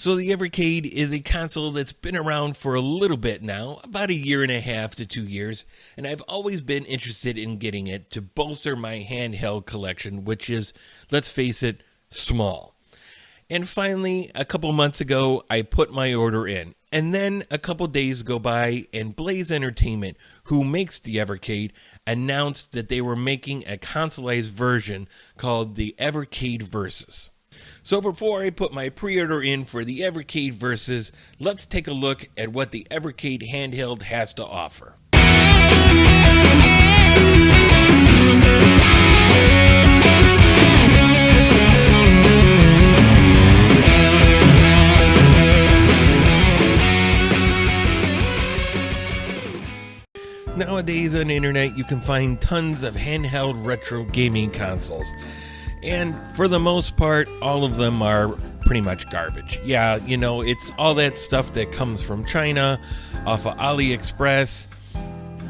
So the Evercade is a console that's been around for a little bit now, about 1.5 to 2 years, and I've always been interested in getting it to bolster my handheld collection, which is, let's face it, small. And finally, a couple months ago, I put my order in. And then a couple days go by, and Blaze Entertainment, who makes the Evercade, announced that they were making a consoleized version called the Evercade Versus. So before I put my pre-order in for the Evercade Versus, let's take a look at what the Evercade handheld has to offer. Nowadays on the internet, you can find tons of handheld retro gaming consoles. And for the most part, all of them are pretty much garbage. Yeah, it's all that stuff that comes from China, off of AliExpress,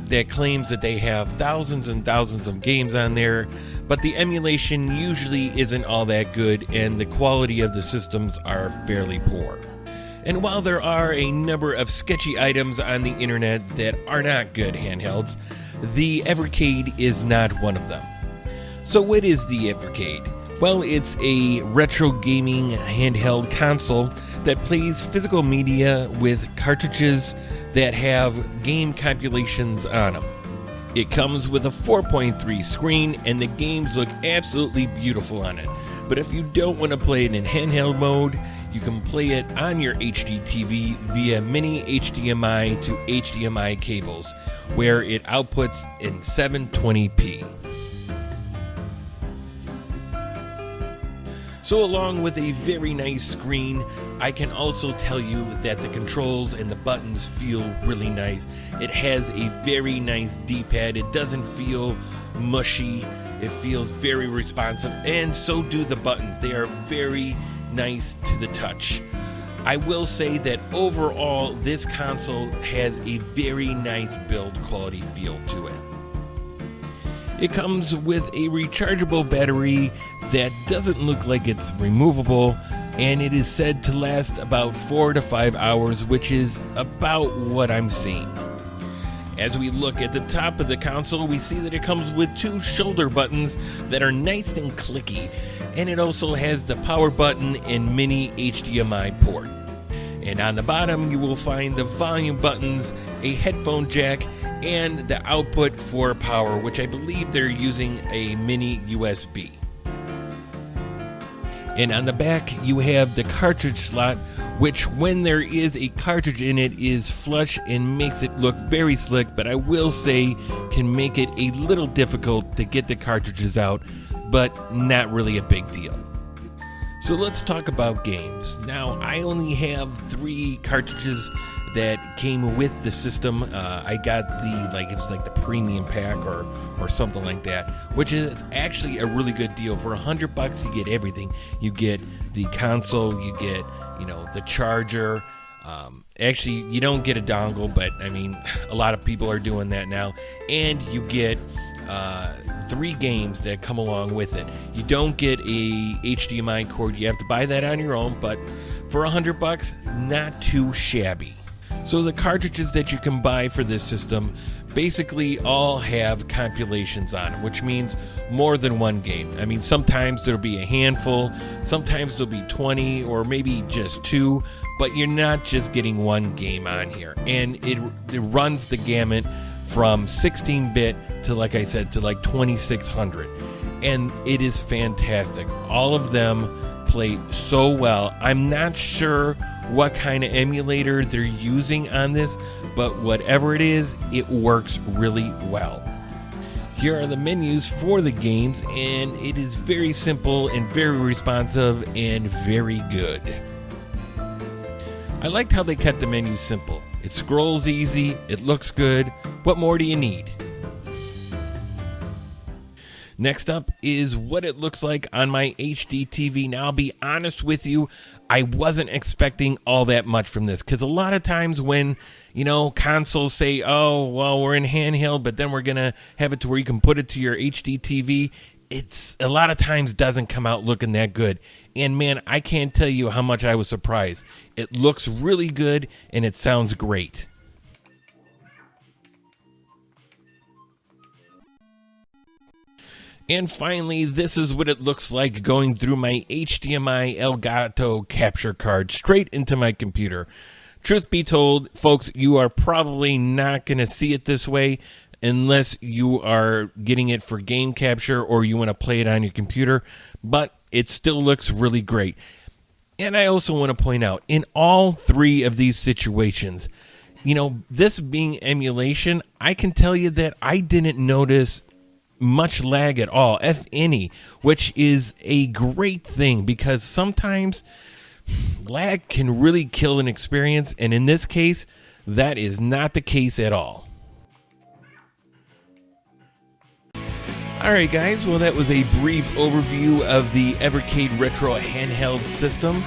that claims that they have thousands and thousands of games on there, but the emulation usually isn't all that good, and the quality of the systems are fairly poor. And while there are a number of sketchy items on the internet that are not good handhelds, the Evercade is not one of them. So what is the Evercade? Well, it's a retro gaming handheld console that plays physical media with cartridges that have game compilations on them. It comes with a 4.3 screen, and the games look absolutely beautiful on it. But if you don't want to play it in handheld mode, you can play it on your HD TV via mini HDMI to HDMI cables, where it outputs in 720p. So along with a very nice screen, I can also tell you that the controls and the buttons feel really nice. It has a very nice D-pad. It doesn't feel mushy. It feels very responsive, and so do the buttons. They are very nice to the touch. I will say that overall, this console has a very nice build quality feel to it. It comes with a rechargeable battery that doesn't look like it's removable, and it is said to last about 4 to 5 hours, which is about what I'm seeing. As we look at the top of the console, we see that it comes with 2 shoulder buttons that are nice and clicky, and it also has the power button and mini HDMI port. And on the bottom, you will find the volume buttons, a headphone jack, and the output for power, which I believe they're using a mini USB. And on the back, you have the cartridge slot, which when there is a cartridge in it is flush and makes it look very slick, but I will say can make it a little difficult to get the cartridges out, but not really a big deal. So let's talk about games. Now, I only have 3 cartridges that came with the system. I got the premium pack or something like that, which is actually a really good deal. For $100, you get everything. You get the console, you get the charger. Actually, you don't get a dongle, but I mean, a lot of people are doing that now. And you get 3 games that come along with it. You don't get a HDMI cord. You have to buy that on your own, but for $100, not too shabby. So the cartridges that you can buy for this system basically all have compilations on them, which means more than one game. I mean, sometimes there'll be a handful, sometimes there'll be 20, or maybe just 2, but you're not just getting one game on here. And it runs the gamut from 16-bit to, like I said, to like 2600. And it is fantastic. All of them play so well. I'm not sure what kind of emulator they're using on this, but whatever it is, it works really well. Here are the menus for the games, and it is very simple and very responsive and very good. I liked how they kept the menu simple. It scrolls easy, it looks good. What more do you need? Next up is what it looks like on my HD TV. Now, I'll be honest with you, I wasn't expecting all that much from this, because a lot of times when, consoles say, oh, well, we're in handheld, but then we're going to have it to where you can put it to your HD TV, it's a lot of times doesn't come out looking that good. And man, I can't tell you how much I was surprised. It looks really good and it sounds great. And finally, this is what it looks like going through my HDMI Elgato capture card straight into my computer. Truth be told, folks, you are probably not going to see it this way unless you are getting it for game capture or you want to play it on your computer, but it still looks really great. And I also want to point out, in all three of these situations, you know, this being emulation, I can tell you that I didn't notice much lag at all, if any, which is a great thing because sometimes lag can really kill an experience, and in this case, that is not the case at all. Alright guys, well that was a brief overview of the Evercade Retro handheld system.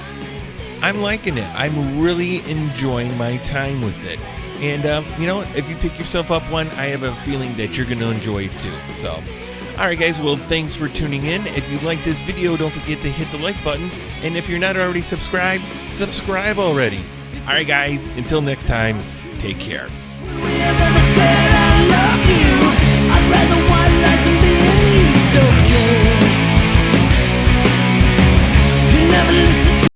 I'm liking it. I'm really enjoying my time with it. And you know what? If you pick yourself up one, I have a feeling that you're going to enjoy it too. So, alright guys, well thanks for tuning in. If you like this video, don't forget to hit the like button. And if you're not already subscribed, subscribe already. Alright guys, until next time, take care.